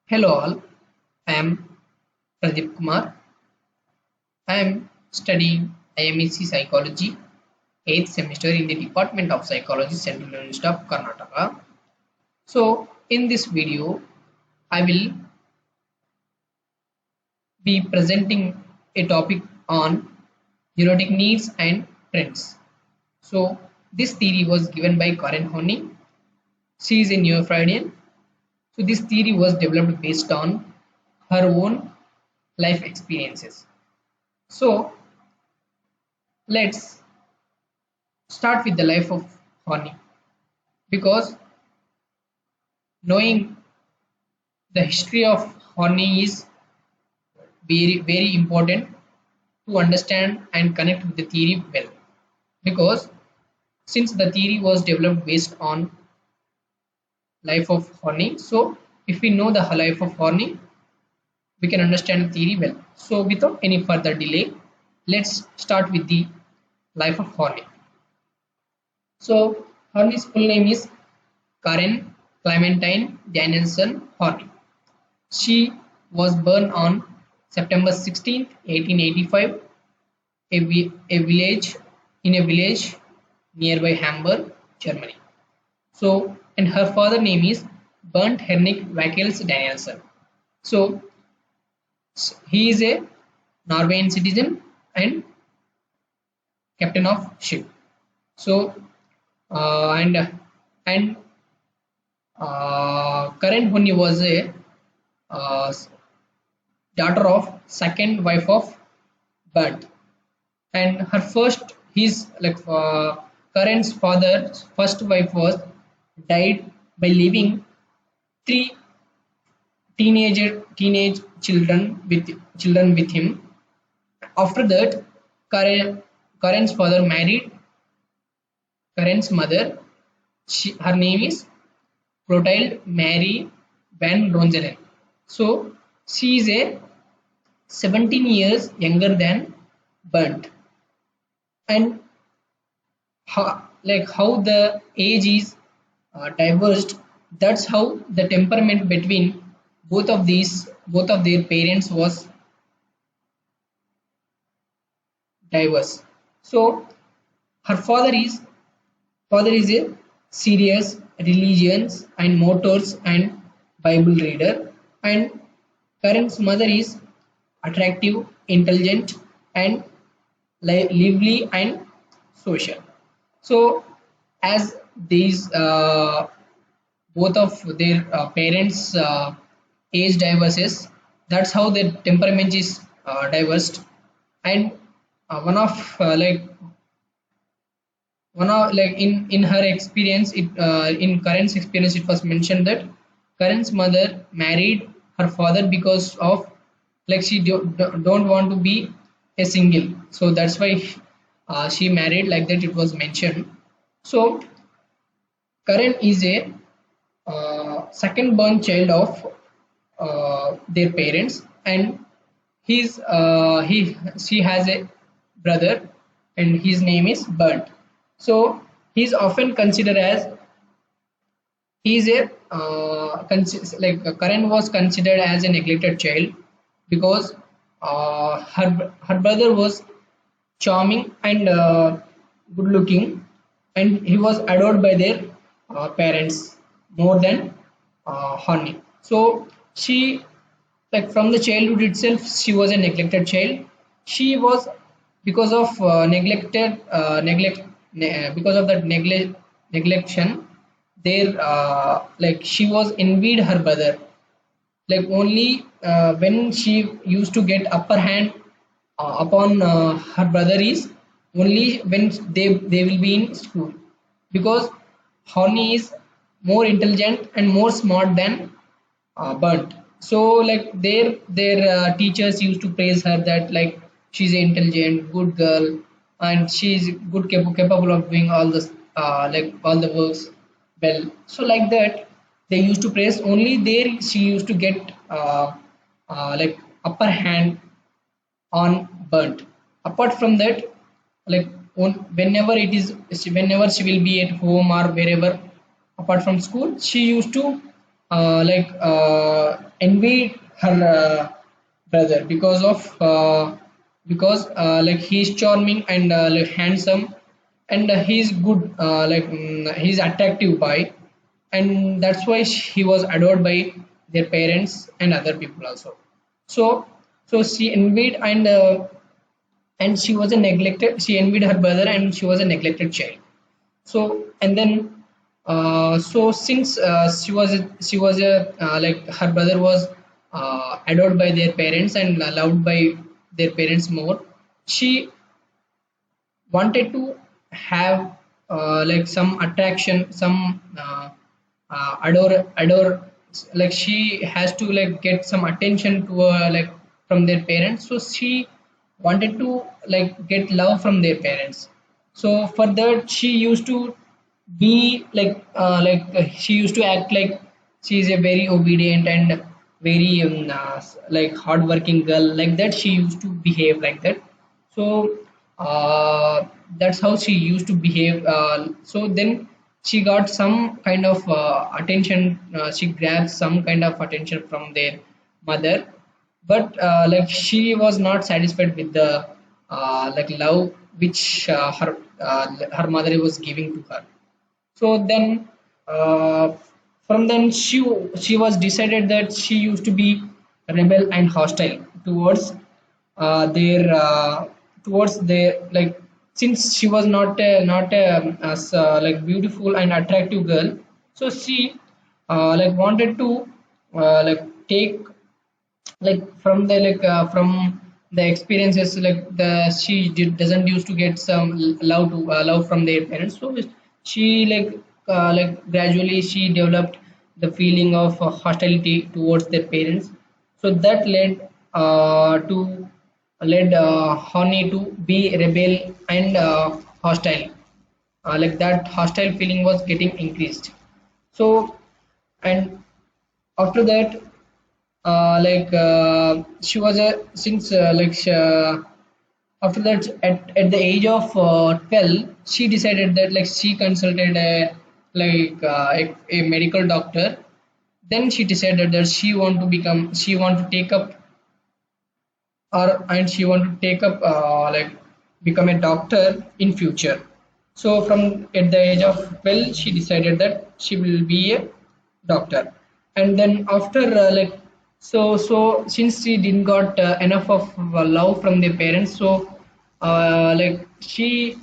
Hello all, I am Pradeep Kumar. I am studying IMEC Psychology 8th semester in the Department of Psychology, Central University of Karnataka. So, in this video, I will be presenting a topic on neurotic needs and trends. So, this theory was given by Horney. She is a neo-Freudian. So, this theory was developed based on her own life experiences. So, let's start with the life of Horney because knowing the history of Horney is very important to understand and connect with the theory well, because since the theory was developed based on life of Horney, so if we know the life of Horney, we can understand the theory well. So without any further delay, let's start with the life of Horney. So Horney's full name is Karen Clementine Danielson Horney. She was born on September 16, 1885, a village in a village nearby Hamburg, Germany. So, and her father name is Bernd Henrik Wackels Danielson. So, he is a Norwegian citizen and captain of ship. So, and Karen Honey was a uh, daughter of second wife of Bert, and her first his Karen's father's first wife was died by leaving three teenage children with him. After that, Karen's father married Karen's mother. Her name is Clotilde Mary Van Ronselen. So she is a 17 years younger than Bernd, and how the age is diverged, that's how the temperament between both of their parents was diverse. So her father is a serious religions and motors and Bible reader, and Karen's mother is attractive, intelligent, and lively and social. So, as these both of their parents' age diverses, that's how their temperament is diverse. And one of in her experience, it in Karen's experience, it was mentioned that Karen's mother married her father because of she don't want to be a single, so that's why she married, like that it was mentioned. So Karen is a second born child of their parents, and he she has a brother, and his name is Bernd. So he's often considered as he's a Karen was considered as a neglected child because her brother was charming and good looking, and he was adored by their parents more than Honey. So she, from the childhood itself, she was a neglected child. She was, because of because of that neglection, there she was envied her brother, only when she used to get upper hand upon her brother is only when they will be in school, because Horny is more intelligent and more smart than Bert. So their teachers used to praise her that she's an intelligent good girl, and she's capable of doing all this all the works well. So like that they used to praise, only there she used to get upper hand on burnt. Apart from that, like whenever whenever she will be at home or wherever apart from school, she used to envied her brother because like he's charming and like handsome, and he's good, he's attractive by, and that's why he was adored by their parents and other people also. So she envied, and she was a neglected, she envied her brother and she was a neglected child. So and then so since she was a like her brother was adored by their parents and loved by their parents more, she wanted to have like some attraction, some adore, like she has to like get some attention to like from their parents. So she wanted to like get love from their parents. So for that she used to be she used to act like she is a very obedient and very like hardworking girl, like that she used to behave like that. So that's how she used to behave. So then she got some kind of attention, she grabbed some kind of attention from their mother, but like she was not satisfied with the like love which her mother was giving to her. So then from then she was decided that she used to be rebel and hostile their towards their like, since she was not as like beautiful and attractive girl. So she like wanted to like take like from the from the experiences, like the doesn't used to get some love from their parents. So she like gradually she developed the feeling of hostility towards their parents. So that to led Horney to be rebel and hostile, like that hostile feeling was getting increased. So and after that she was a since after that at the age of 12 she decided that like she consulted a medical doctor. Then she decided that she want to take up or and she want to take up like become a doctor in future. So from at the age of 12 she decided that she will be a doctor. And then after so since she didn't got enough of love from their parents, so she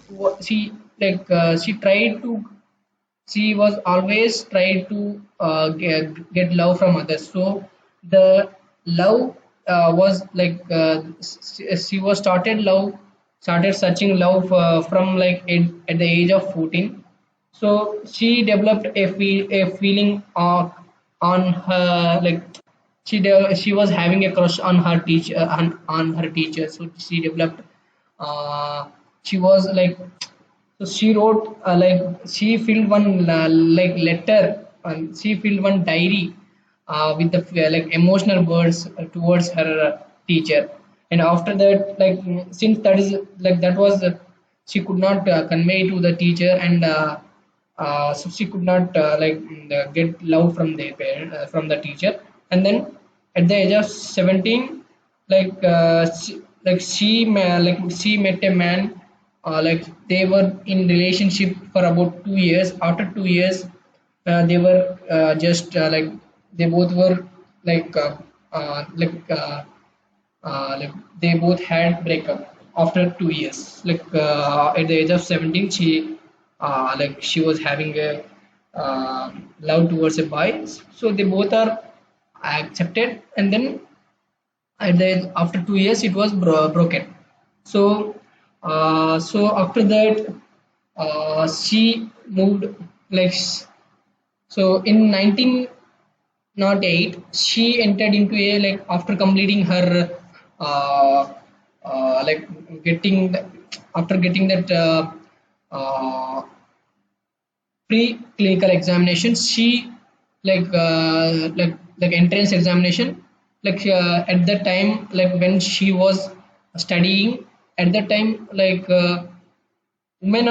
tried to, she was always tried to get love from others. So the love was she was started searching love from like at the age of 14. So she developed a feeling on her like she was having a crush on her teacher, on her teacher. So she developed she was like, so she wrote she filled one like letter, and she filled one diary with the like emotional words towards her teacher. And after that, since that is like that was she could not convey to the teacher, and so she could not get love from the parent, from the teacher. And then at the age of 17, she met a man, like they were in relationship for about 2 years. After 2 years they were just they both were like uh, uh, like uh, like they both had breakup after 2 years. At the age of 17 she she was having a love towards a boy. So they both are accepted, and then after 2 years it was broken. So after that she moved like so in 1908 she entered into a like after completing her uh, like getting after getting that pre-clinical examination. She like entrance examination, at that time, like when she was studying at that time, women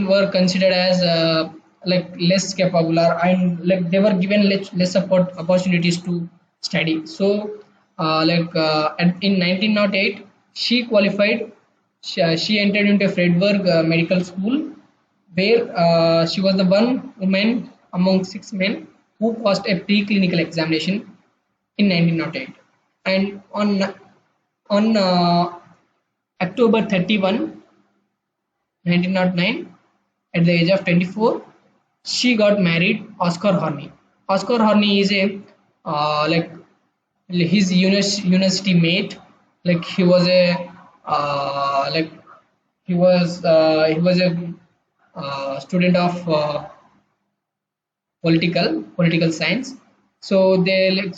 were considered as like less capable, or and like they were given less opportunities to study. So, in 1908, she qualified. She entered into Fredberg Medical School, where she was the one woman among six men who passed a pre-clinical examination in 1908. And on October 31, 1909, at the age of 24, she got married Oscar Horney. Oscar Horney is a like his university mate. Like he was a like he was a student of political science. So they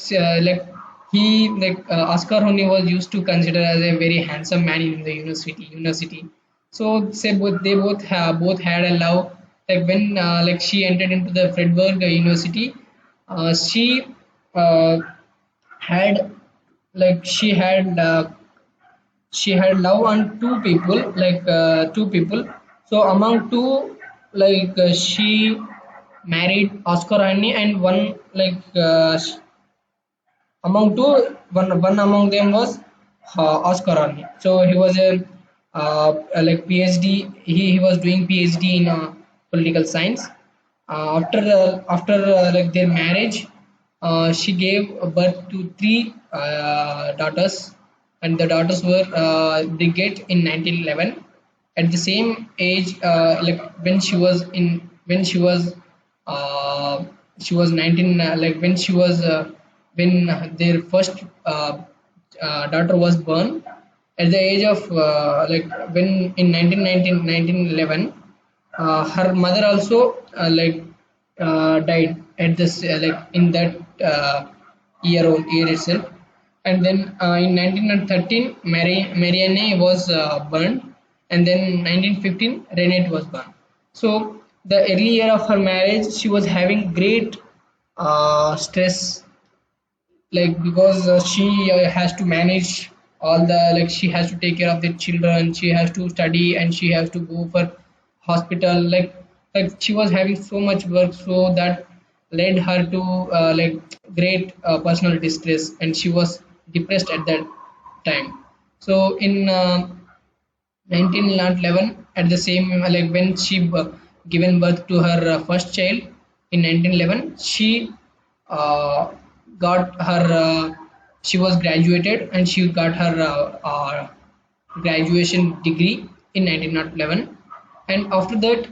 he Oscar Horney was used to consider as a very handsome man in the university. So say both had a love. Like when she entered into the Fredberg University, she uh, had she had love on two people. So among two, she married Oscar Annie, and one among two, one among them was Oscar Horney. So he was a PhD. He was doing PhD in political science. After their marriage, she gave birth to three daughters, and the daughters were Brigade in 1911. At the same age, when she was 19, when their first daughter was born. At the age of when in 1911, her mother also died at this in that year itself. And then in 1913, Marianne was burned, and then 1915, Renate was burned. So the early year of her marriage, she was having great stress, because she has to manage all the, she has to take care of the children, she has to study, and she has to go for hospital. She was having so much work, so that led her to great personal distress, and she was depressed at that time. So in 1911, at the same when she given birth to her first child in 1911, she uh, got her she was graduated, and she got her graduation degree in 1911. And after that,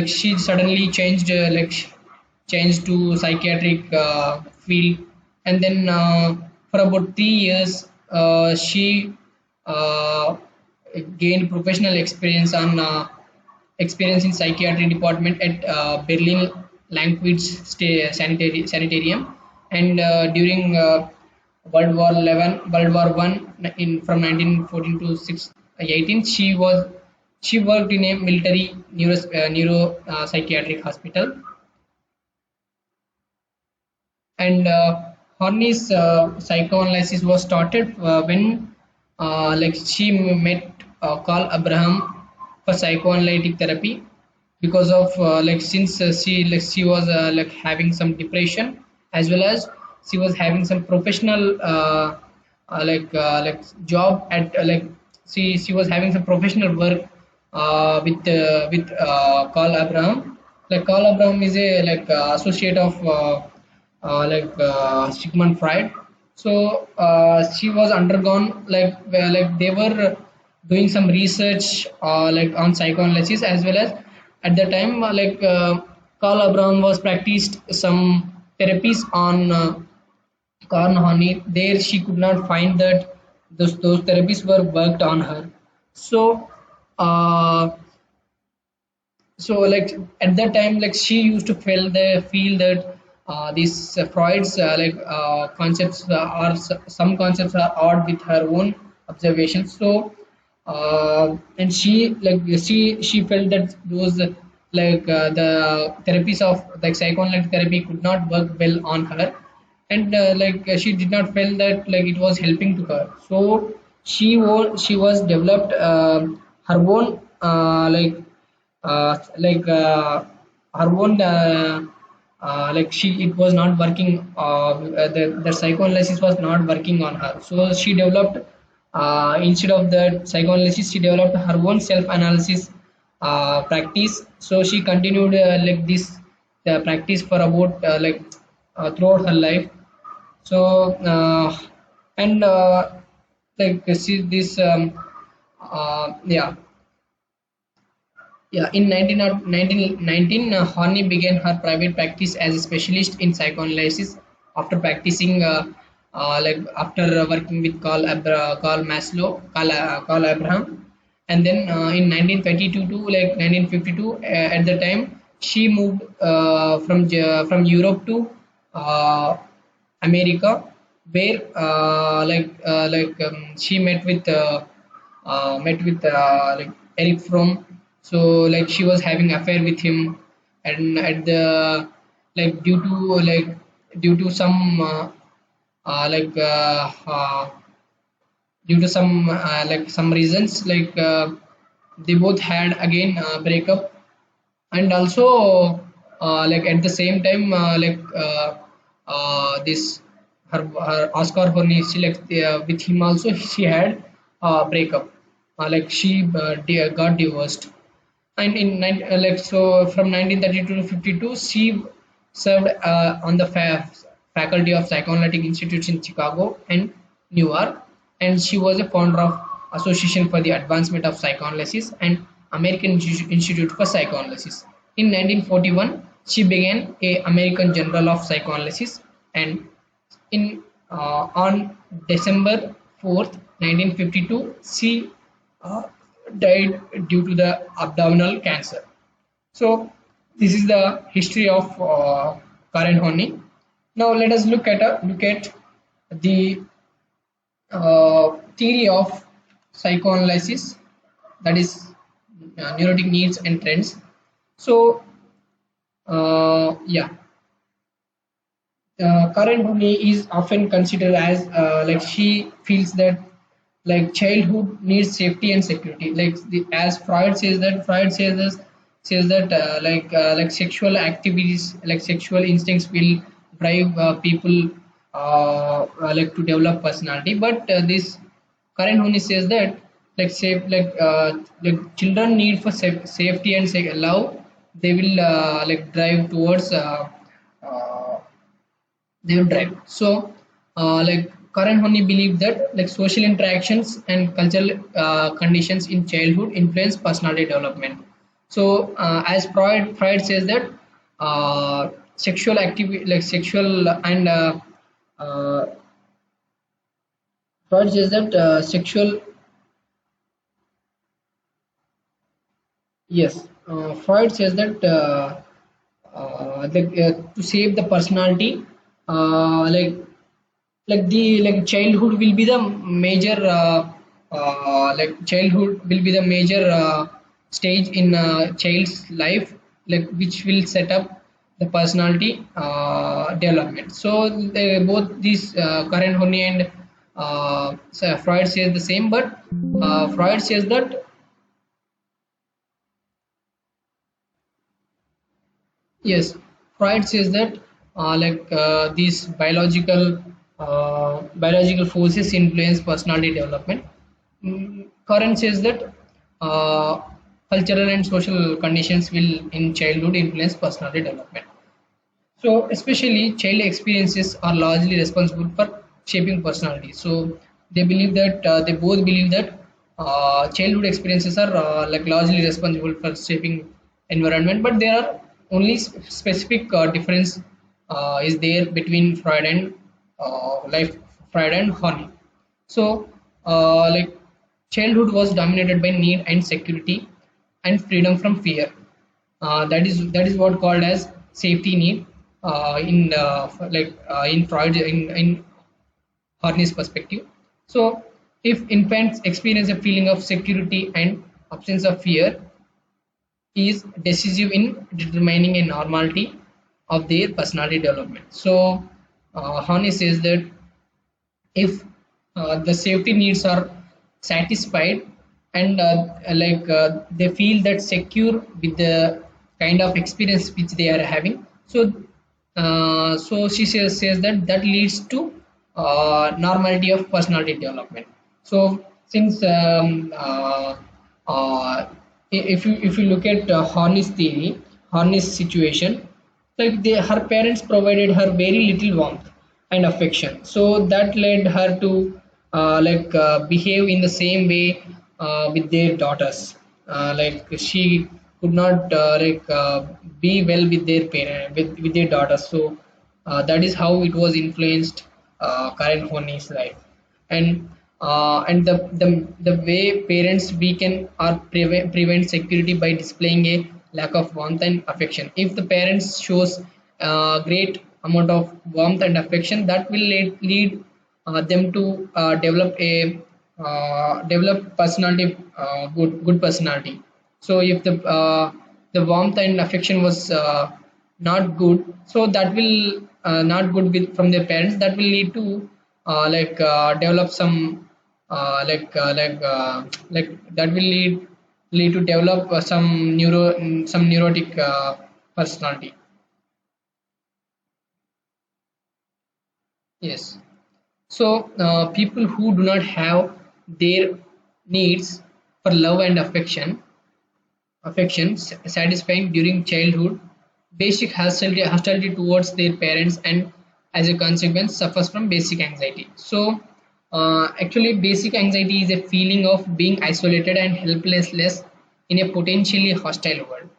she suddenly changed to psychiatric field. And then for about 3 years, she uh, gained professional experience on experience in psychiatry department at Berlin Lankwitz Sanitarium. And during World War One, in from 1914 to 18, she worked in a military neuro psychiatric hospital. And Horney's psychoanalysis was started when she met Carl Abraham for psychoanalytic therapy, because of since she was having some depression, as well as she was having some professional job at she was having some professional work with Carl Abraham. Carl Abraham is a associate of Sigmund Freud. So she was undergone they were doing some research on psychoanalysis, as well as at the time Carl Abraham was practiced some therapies on Carl Horney. There she could not find that those therapies were worked on her. So uh, at that time, she used to feel that these Freud's concepts are some concepts are odd with her own observations. So and she felt that those the therapies of psychoanalytic therapy could not work well on her. And she did not feel that it was helping to her. So she was developed her own uh, like her own like she it was not working, the psychoanalysis was not working on her, so she developed, instead of the psychoanalysis she developed her own self analysis practice. So she continued like this practice for about throughout her life. So and like see this yeah, yeah, in 1919, Horney began her private practice as a specialist in psychoanalysis after practicing, after working with Carl Maslow, Carl Abraham, and then in 1922 to 1952, at the time she moved from Europe to uh, America, where she met with Eric Fromm. So like she was having affair with him, and at the like due to some like due to some some reasons, they both had again breakup. And also at the same time this her Oscar Horney, she with him also she had breakup, she got divorced. And in from 1932 to 52 she served on the faculty of psychoanalytic institutes in Chicago and New York, and she was a founder of Association for the Advancement of Psychoanalysis and American Institute for Psychoanalysis. In 1941 she began a American Journal of Psychoanalysis, and in on December 4th, 1952 she uh, died due to the abdominal cancer. So this is the history of Karen Horney. Now let us look at the theory of psychoanalysis, that is neurotic needs and trends. So yeah, Karen Horney is often considered as she feels that childhood needs safety and security. As Freud says that sexual activities, sexual instincts will drive people to develop personality. But this Karen Horney says that children need for safety and love, they will drive towards uh, they will drive. So, Karen Honey believed that social interactions and cultural conditions in childhood influence personality development. So, as Freud says that sexual activity, sexual and uh, Freud says that sexual, yes, Freud says that to save the personality, uh, like childhood will be the major childhood will be the major stage in a child's life, which will set up the personality development. So both these Karen Honey and Freud says the same, but Freud says that yes, Freud says that these biological forces influence personality development. Karen says that uh, cultural and social conditions will in childhood influence personality development. So, especially child experiences are largely responsible for shaping personality. So, they both believe that childhood experiences are largely responsible for shaping environment, but there are only specific difference is there between Freud and Horney. So, childhood was dominated by need and security and freedom from fear. That is what called as safety need in Freud in Horney's perspective. So, if infants experience a feeling of security and absence of fear, is decisive in determining a normality of their personality development. So, Horney says that if the safety needs are satisfied and they feel that secure with the kind of experience which they are having, so So she says that that leads to normality of personality development. So since uh, if you look at Horney's theory, Horney's situation, like her parents provided her very little warmth and affection, so that led her to behave in the same way with their daughters. Like she could not be well with their parent with their daughters. So that is how it was influenced Karen Horney's life. And the way parents weaken or prevent security by displaying a lack of warmth and affection. If the parents shows great amount of warmth and affection, that will lead them to develop personality, good personality. So if the warmth and affection was not good, so that will not good with from their parents, that will lead to develop some like that will lead to develop some neurotic personality. Yes. So people who do not have their needs for love and affection satisfying during childhood, basic hostility towards their parents, and as a consequence suffers from basic anxiety. So actually basic anxiety is a feeling of being isolated and helpless in a potentially hostile world.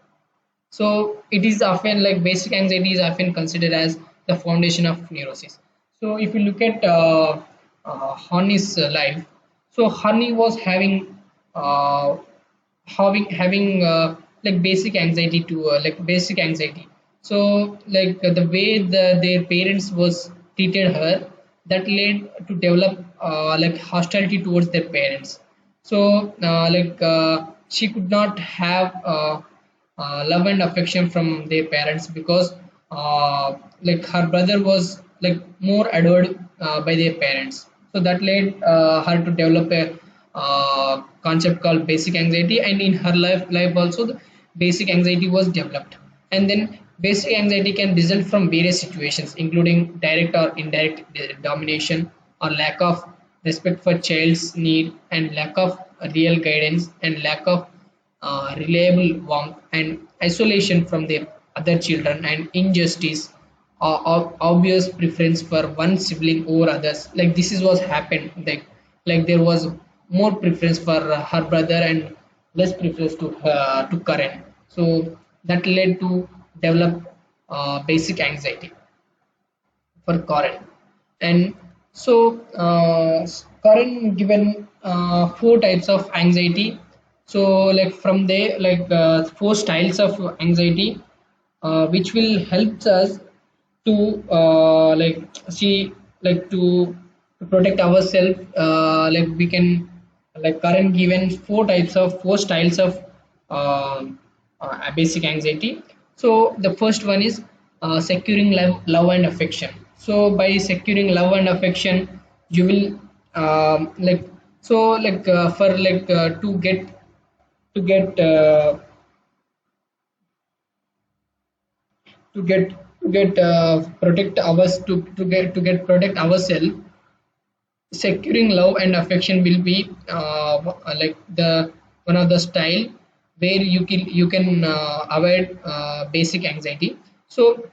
So it is often like basic anxiety is often considered as the foundation of neurosis. So if you look at Horney's life, so Horney was having like basic anxiety to like basic anxiety. So like the way their parents was treated her, that led to develop like hostility towards their parents. So she could not have love and affection from their parents because like her brother was like more adored by their parents. So that led her to develop a concept called basic anxiety, and in her life also the basic anxiety was developed. And then basic anxiety can result from various situations, including direct or indirect domination or lack of respect for child's need, and lack of real guidance, and lack of reliable warmth, and isolation from their other children, and injustice or obvious preference for one sibling over others. Like this is what happened, like there was more preference for her brother and less preference to Karen. So that led to develop basic anxiety for Karen. And so Karen given four types of anxiety. So like from there, like four styles of anxiety, which will help us to see like to protect ourselves. Like we can like Karen given four styles of basic anxiety. So the first one is securing love and affection. So by securing love and affection, you will for to get to get protect ours to get protect ourselves. Securing love and affection will be like the one of the style where you can avoid basic anxiety. So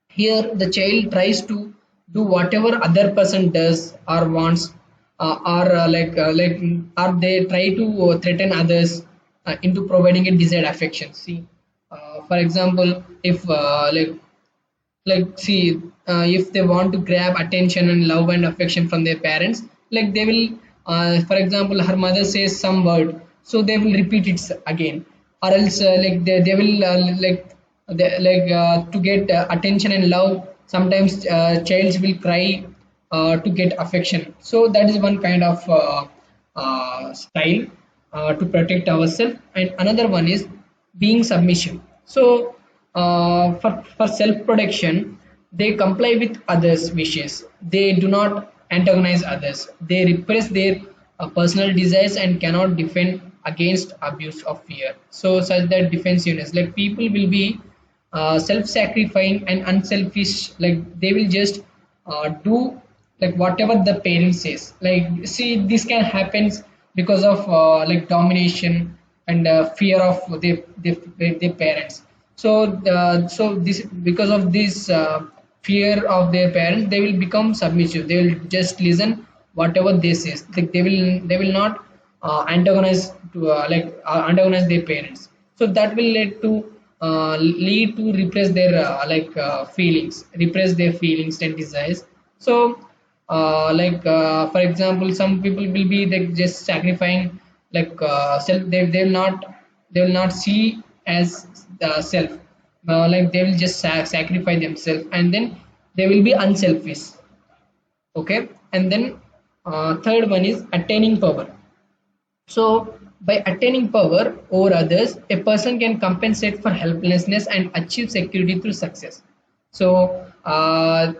here the child tries to do whatever other person does or wants, or they try to threaten others into providing a desired affection. See, for example, if see, if they want to grab attention and love and affection from their parents, like they will for example, her mother says some word, so they will repeat it again, or else they will to get attention and love, sometimes childs will cry to get affection. So that is one kind of style to protect ourselves. And another one is being submissive. So for self protection, they comply with others wishes, they do not antagonize others, they repress their personal desires and cannot defend against abuse of fear. So such that defensiveness, like people will be self-sacrificing and unselfish. Like they will just do like whatever the parent says. Like see, this can happen because of like domination and fear of their parents. So so this, because of this fear of their parents, they will become submissive. They will just listen whatever they say. Like they will not antagonize their parents. So that will lead to repress their feelings, repress their feelings and desires. So for example, some people will be like just sacrificing self. They will not see as self. Like they will just sacrifice themselves, and then they will be unselfish. Okay, and then third one is attaining power. So, by attaining power over others, a person can compensate for helplessness and achieve security through success. So,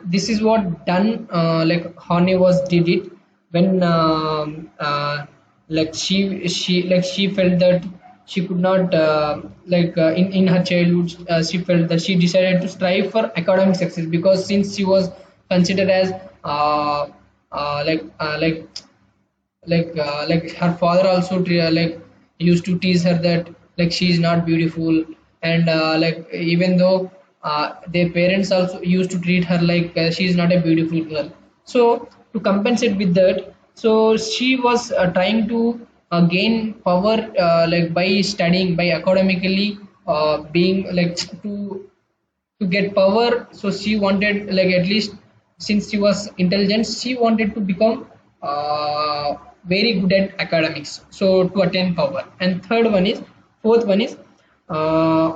this is what done. Like Horney was did it when she felt that she could not in her childhood, she felt that she decided to strive for academic success, because since she was considered as uh, uh, like uh, like like her father also used to tease her that like she is not beautiful, and even though their parents also used to treat her like she is not a beautiful girl. So to compensate with that, so she was trying to gain power by studying, by academically being like to get power. So she wanted, like, at least since she was intelligent, she wanted to become very good at academics, so to attain power. And fourth one is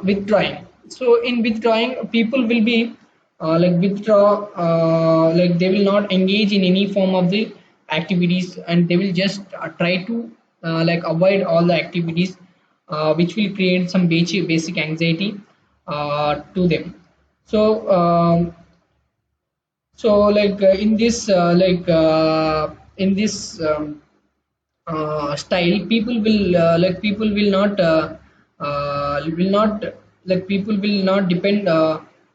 withdrawing. So in withdrawing, people will be withdraw, like they will not engage in any form of the activities, and they will just try to avoid all the activities which will create some basic anxiety to them. So in this style, people will not people will not depend,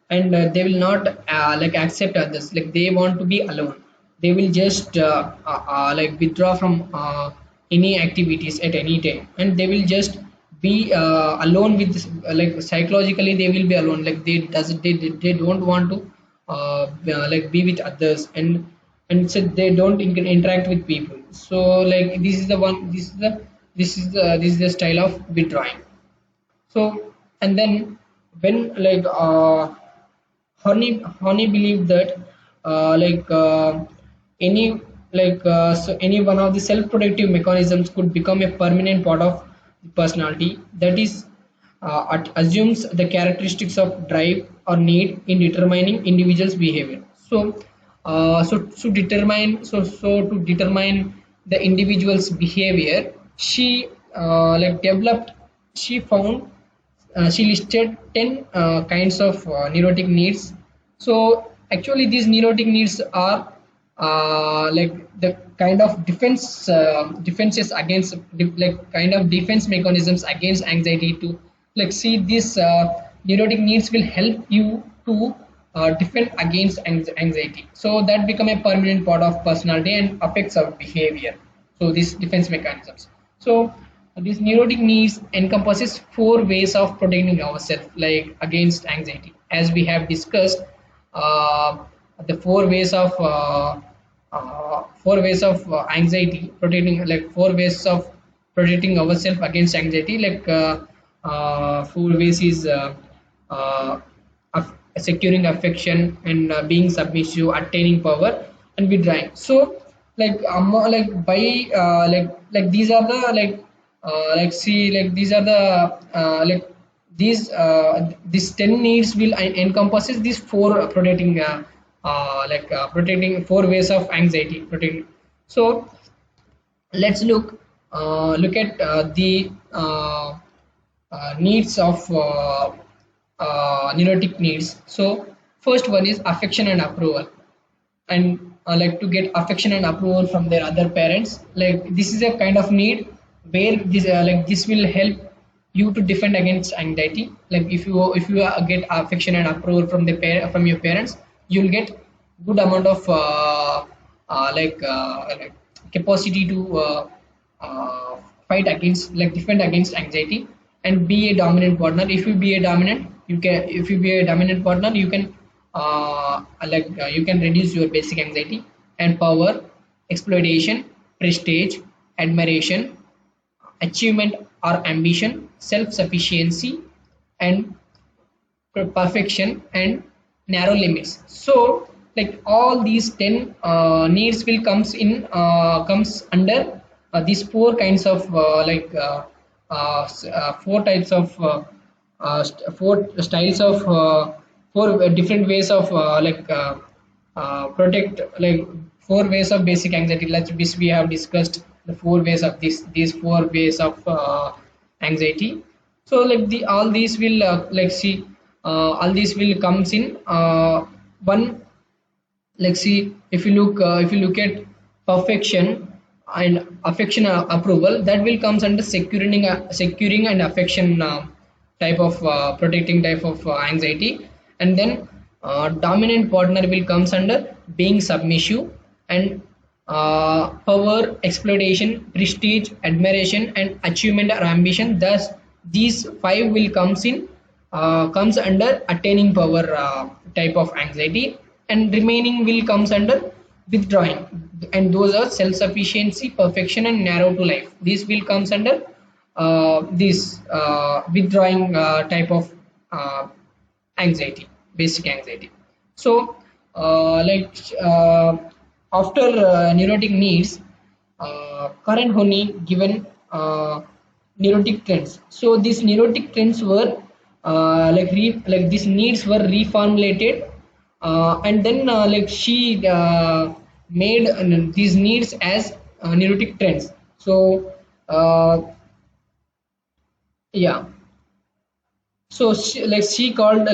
and they will not accept others. Like they want to be alone. They will just withdraw from any activities at any time, and they will just be alone with psychologically they will be alone. Like they don't want to be with others, and so they don't interact with people. So this is the one, this is the style of withdrawing. So, and then when Horney believed that any any one of the self-protective mechanisms could become a permanent part of the personality. That is, assumes the characteristics of drive or need in determining individuals' behavior. So, to determine the individual's behavior, she developed. She found she listed 10 kinds of neurotic needs. So actually these neurotic needs are the kind of defenses against kind of defense mechanisms against anxiety. To see these neurotic needs will help you to defend against anxiety, so that become a permanent part of personality and affects our behavior. So these defense mechanisms. So this neurotic needs encompasses four ways of protecting ourselves against anxiety. As we have discussed, uh, the four ways of anxiety protecting, four ways of protecting ourselves against anxiety. Four ways is securing affection, and being submissive, attaining power, and withdrawing. So by these are the these are the these 10 needs will encompasses these four protecting protecting four ways of anxiety protecting. So let's look at the needs of neurotic needs. So first one is affection and approval, and to get affection and approval from their other parents. This is a kind of need where this this will help you to defend against anxiety. Like if you get affection and approval from from your parents, you'll get good amount of like capacity to fight against, like defend against anxiety, and be a dominant partner. If you be a dominant, you can, if you be a dominant partner, you can you can reduce your basic anxiety. And power, exploitation, prestige, admiration, achievement or ambition, self-sufficiency, and perfection, and narrow limits. So like all these 10 needs will comes under these four kinds of four types of four styles of four different ways of protect, like four ways of basic anxiety. Like this we have discussed the four ways of these four ways of anxiety. So like the all these will all these will comes in one. Like see, if you look at perfection and affection approval, that will comes under securing and affection type of protecting type of anxiety. And then dominant partner will comes under being submissive, and power, exploitation, prestige, admiration, and achievement or ambition. Thus these five will comes under attaining power type of anxiety. And remaining will comes under withdrawing, and those are self-sufficiency, perfection, and narrow to life. This will comes under this withdrawing type of anxiety, basic anxiety. So after neurotic needs, current Horney given neurotic trends. So these neurotic trends were like these needs were reformulated, and then she made these needs as neurotic trends. So yeah, so she called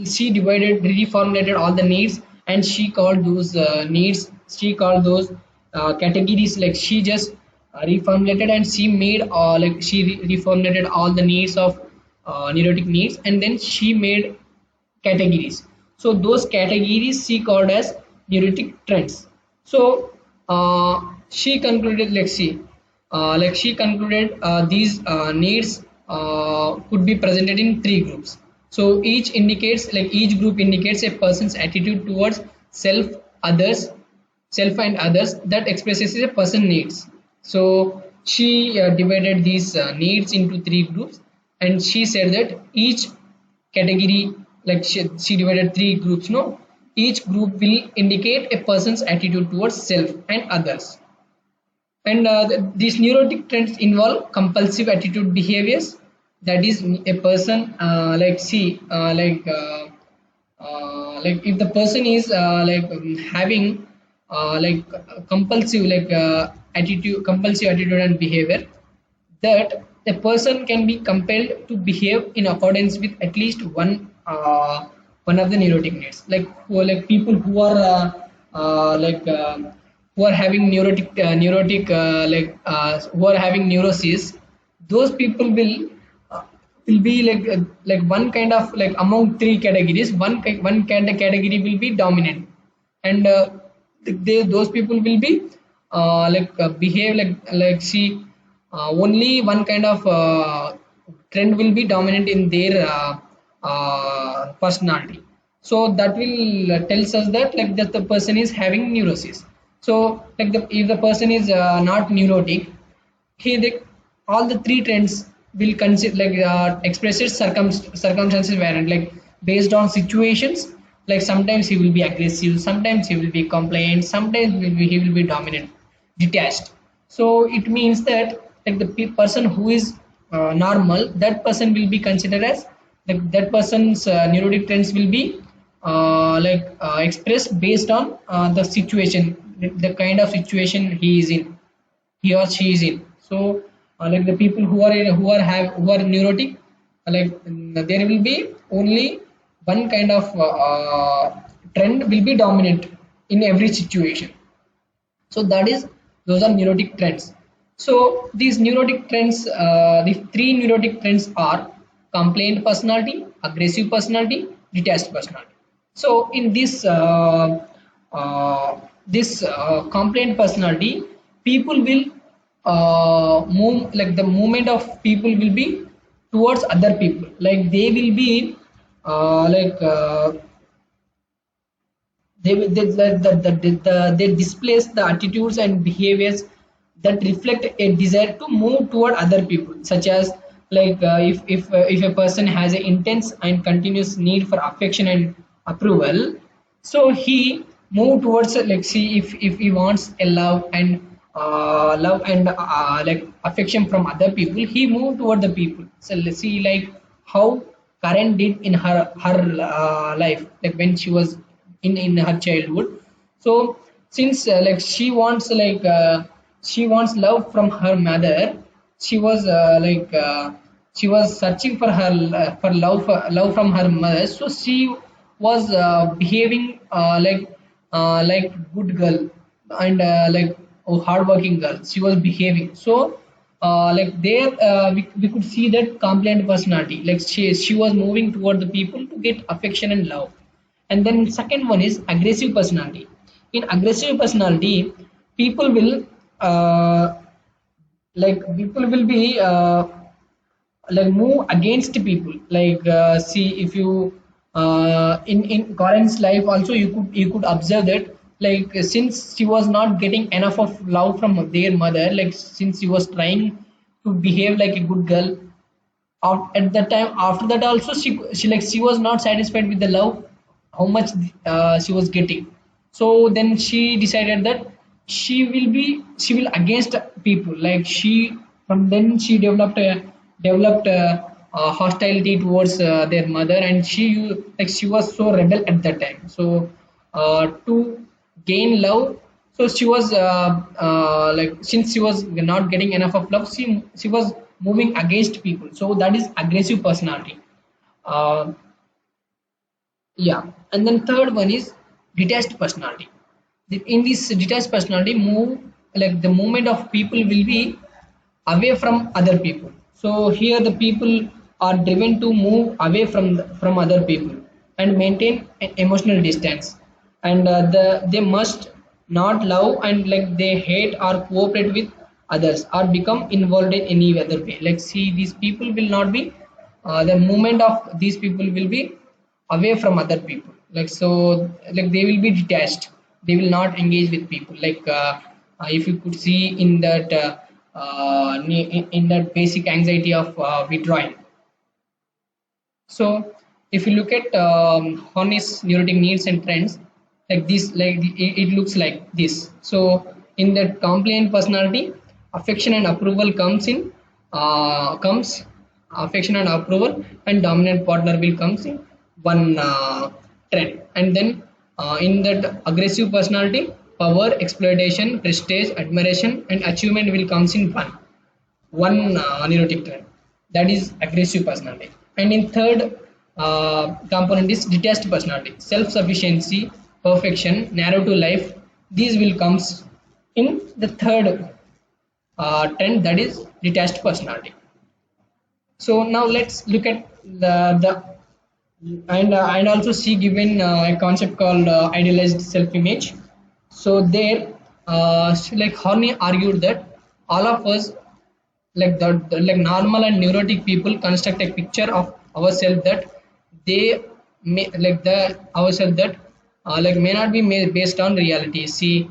she divided, reformulated all the needs, and she called those needs, she called those categories. Like she just reformulated, and she made she reformulated all the needs of neurotic needs, and then she made categories. So those categories she called as neurotic trends. So she concluded, she concluded these needs could be presented in three groups. So each group indicates a person's attitude towards self, others, self and others, that expresses a person needs. So she divided these needs into three groups, and she said that each category, she divided three groups. No, each group will indicate a person's attitude towards self and others. And these neurotic trends involve compulsive attitude behaviors. That is, a person if the person is having compulsive attitude and behavior, that a person can be compelled to behave in accordance with at least one of the neurotic needs. People who are who are having who are having neuroses, those people will be one kind of, among three categories, one category will be dominant, and those people will be behave see only one kind of trend will be dominant in their personality. So that will tells us that the person is having neurosis. So if the person is not neurotic, all the three trends will consider expresses circumstances variant, based on situations. Sometimes he will be aggressive, sometimes he will be compliant, sometimes he will be dominant, detached. So it means that the person who is normal, that person will be considered as that person's neurotic trends will be expressed based on the situation, the kind of situation he is in, he or she is in. So the people who are neurotic, there will be only one kind of trend will be dominant in every situation. So those are neurotic trends. So these neurotic trends, the three neurotic trends are complaint personality, aggressive personality, detached personality. So in complaint personality, people will move, like the movement of people will be towards other people, like they will be uh, like uh, they displace the attitudes and behaviors that reflect a desire to move toward other people, such as if a person has an intense and continuous need for affection and approval, so he move towards like see if he wants a love and like affection from other people, he moved toward the people. So let's see like how Karen did in her life, like when she was in her childhood. So since she wants love from her mother, she was she was searching for her for love from her mother, so she was behaving like good girl and hardworking girl she was behaving. So like there we could see that compliant personality, like she was moving toward the people to get affection and love. And then second one is aggressive personality. In aggressive personality, people will uh, people will be like move against people, see if you in Corin's life also you could observe that, since she was not getting enough of love from their mother, like since she was trying to behave like a good girl, at that time after that also she was not satisfied with the love how much she was getting. So then she decided that she will against people, like she from then she developed hostility towards their mother, and she was so rebel at that time. So to gain love, so she was since she was not getting enough of love, she was moving against people, so that is aggressive personality. uh, yeah. And then third one is detached personality. In this detached personality move, like the movement of people will be away from other people. So here the people are driven to move away from other people and maintain emotional distance, and they must not love and like they hate or cooperate with others or become involved in any other way. Like see these people will not be the movement of these people will be away from other people, like so like they will be detached, they will not engage with people, if you could see in that in that basic anxiety of withdrawing. So if you look at Horney's neurotic needs and trends, like this, it looks like this. So in that compliant personality, affection and approval comes affection and approval, and dominant partner will comes in one trend. And then in that aggressive personality, power, exploitation, prestige, admiration, and achievement will comes in one neurotic trend, that is aggressive personality. And in third component is detached personality, self-sufficiency, perfection, narrow to life, these will comes in the third trend, that is detached personality. So now let's look at the and also see given a concept called idealized self-image. So there like Horney argued that all of us, like normal and neurotic people, construct a picture of ourselves that they may like the ourselves that may not be based on reality. See,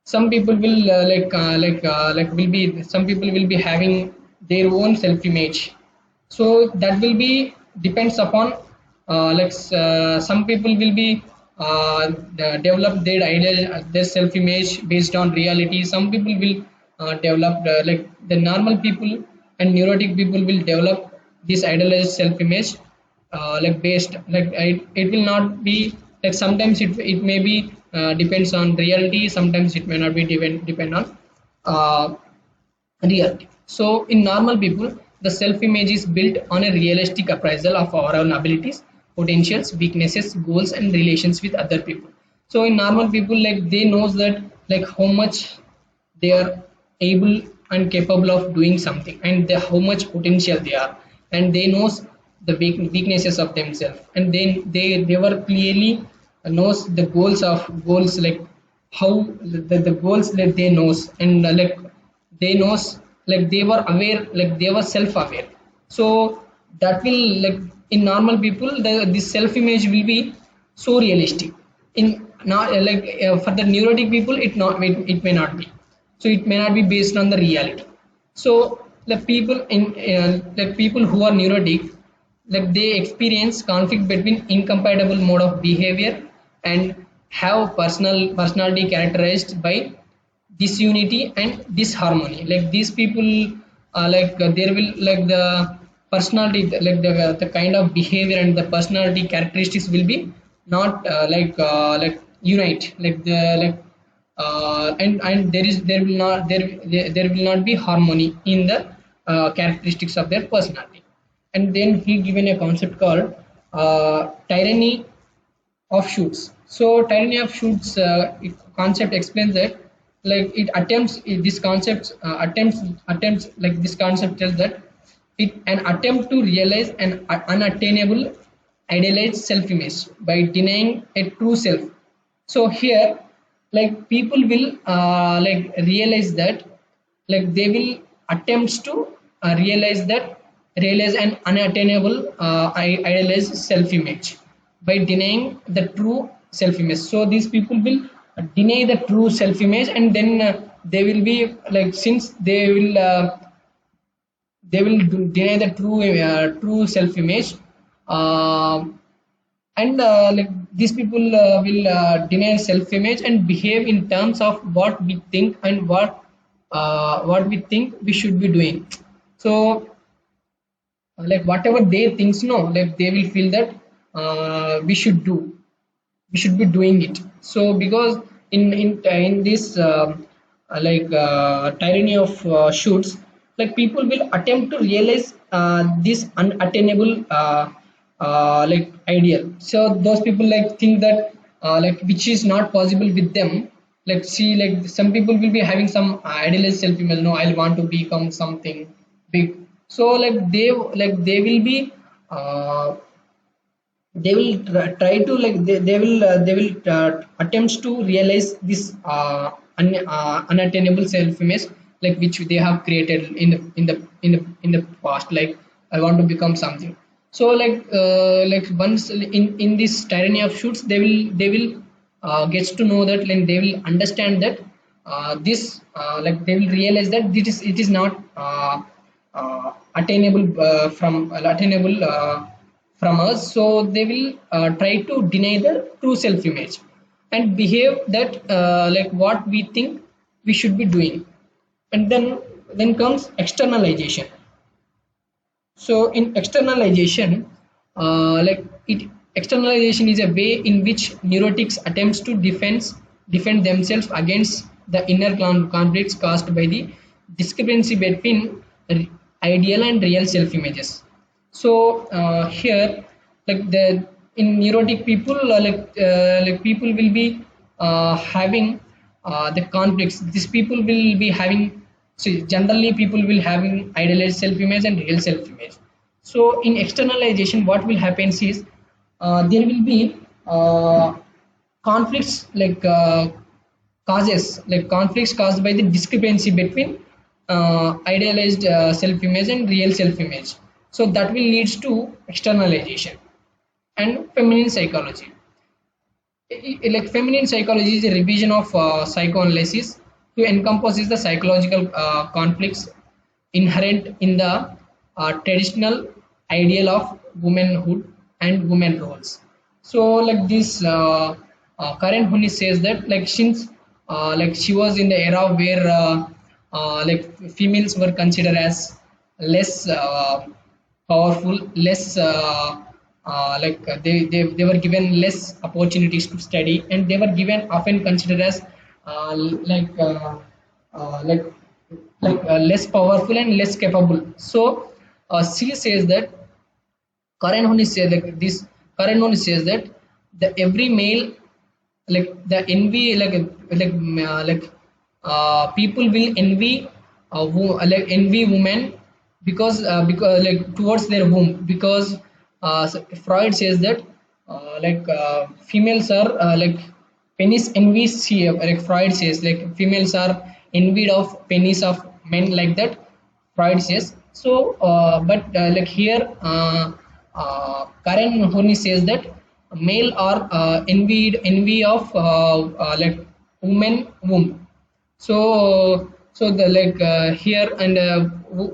some people will will be, some people will be having their own self image, so that will be depends upon some people will be develop their idea, their self image based on reality. Some people will develop like the normal people and neurotic people will develop this idealized self image based it will not be like sometimes it may be depends on reality, sometimes it may not be depend on uh, reality. So in normal people, the self-image is built on a realistic appraisal of our own abilities, potentials, weaknesses, goals, and relations with other people. So in normal people, like they knows that like how much they are able and capable of doing something, and how much potential they are, and they knows the weaknesses of themselves, and then they were clearly knows the goals, like how the goals that they knows, and like they knows, like they were aware, like they were self aware. So that will, like in normal people, this self image will be so realistic. In not like for the neurotic people, it may not be. So it may not be based on the reality. So the people in like people who are neurotic, like they experience conflict between incompatible mode of behavior, and have personality characterized by disunity and disharmony. Like these people, there will, like the personality, like the kind of behavior and the personality characteristics will be not like unite, like the like and there will not be harmony in the characteristics of their personality. And then he given a concept called tyranny of shoots. So tyranny of shoots concept explains that, like it attempts this concept attempts like this concept tells that it an attempt to realize an unattainable idealized self-image by denying a true self. So here, like people will like realize that, like they will attempts to realize an unattainable idealized self-image by denying the true self-image. So these people will deny the true self-image, and then they will be like, since they will deny the true self-image, uh, and like these people will deny self-image and behave in terms of what we think and what we think we should be doing. So like whatever they thinks, no, like they will feel that we should be doing it. So because in this tyranny of shoots, like people will attempt to realize this unattainable like ideal. So those people like think that like which is not possible with them. Like see, like some people will be having some idealized self image, no, I want to become something big. So like they will be uh, they will try to, like they will attempts to realize this unattainable self image, like which they have created in the past. Like I want to become something. So like once in this tyranny of shoots, they will gets to know that, like they will understand that this like they will realize that it is not attainable from us. So they will try to deny the true self image and behave that like what we think we should be doing. And then comes externalization. So in externalization, like it externalization is a way in which neurotics attempts to defend themselves against the inner conflicts caused by the discrepancy between ideal and real self images. So here, like the in neurotic people, like people will be having the conflicts. These people will be having. So generally, people will having idealized self-image and real self-image. So in externalization, what will happen is there will be conflicts, conflicts caused by the discrepancy between idealized self-image and real self-image. So that will leads to externalization. And feminine psychology. Like feminine psychology is a revision of psychoanalysis to encompasses the psychological conflicts inherent in the traditional ideal of womanhood and women roles. So like this Karen Horney says that, like since like she was in the era where like females were considered as less powerful, less they were given less opportunities to study, and they were given often considered as uh, like uh, uh, like less powerful and less capable. So she says that Karen Horney says like this. Karen Horney says that the every male, like the envy, people will envy like envy women because like towards their womb because Freud says that females are like penis envies here, like Freud says like females are envied of penis of men like that Freud says so but like here Karen Horney says that male are envy of like women womb so the here and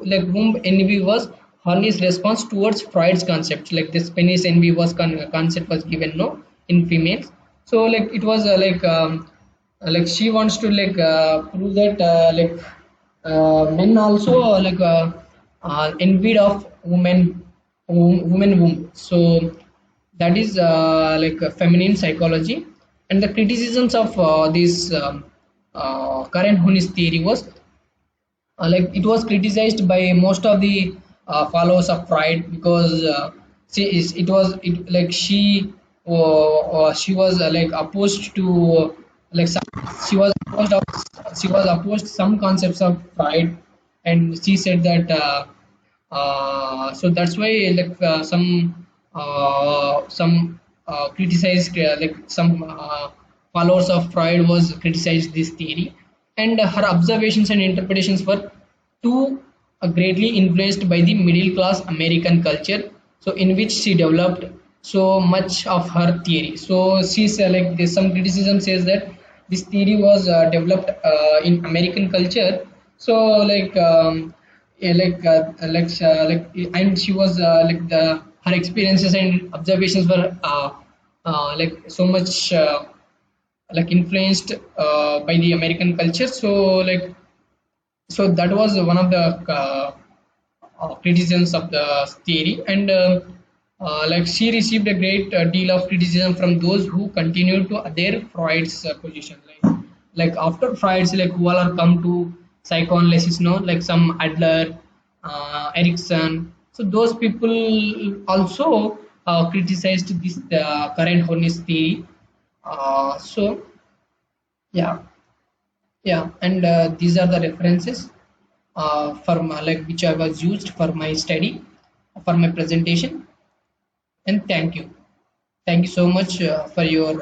like womb envy was Horney's response towards Freud's concept. Like this penis envy was concept was given no in females. So like it was like she wants to prove that men also envied of women womb. So that is feminine psychology and the criticisms of this current Hunis theory was like it was criticized by most of the followers of Freud because it was like she was like opposed to like some, she was opposed of she was opposed some concepts of Freud and she said that so that's why some criticized some followers of Freud was criticized this theory and her observations and interpretations were too greatly influenced by the middle class American culture so in which she developed so much of her theory so she's like there's some criticism says that this theory was developed in American culture so yeah, and she was the her experiences and observations were like so much influenced by the American culture so that was one of the criticisms of the theory and like she received a great deal of criticism from those who continued to adhere Freud's position like after Freud's like who all are come to psychoanalysis no like some Adler Erickson so those people also criticized this current Horney's theory so yeah yeah and these are the references for my, like which I was used for my study for my presentation and thank you so much for your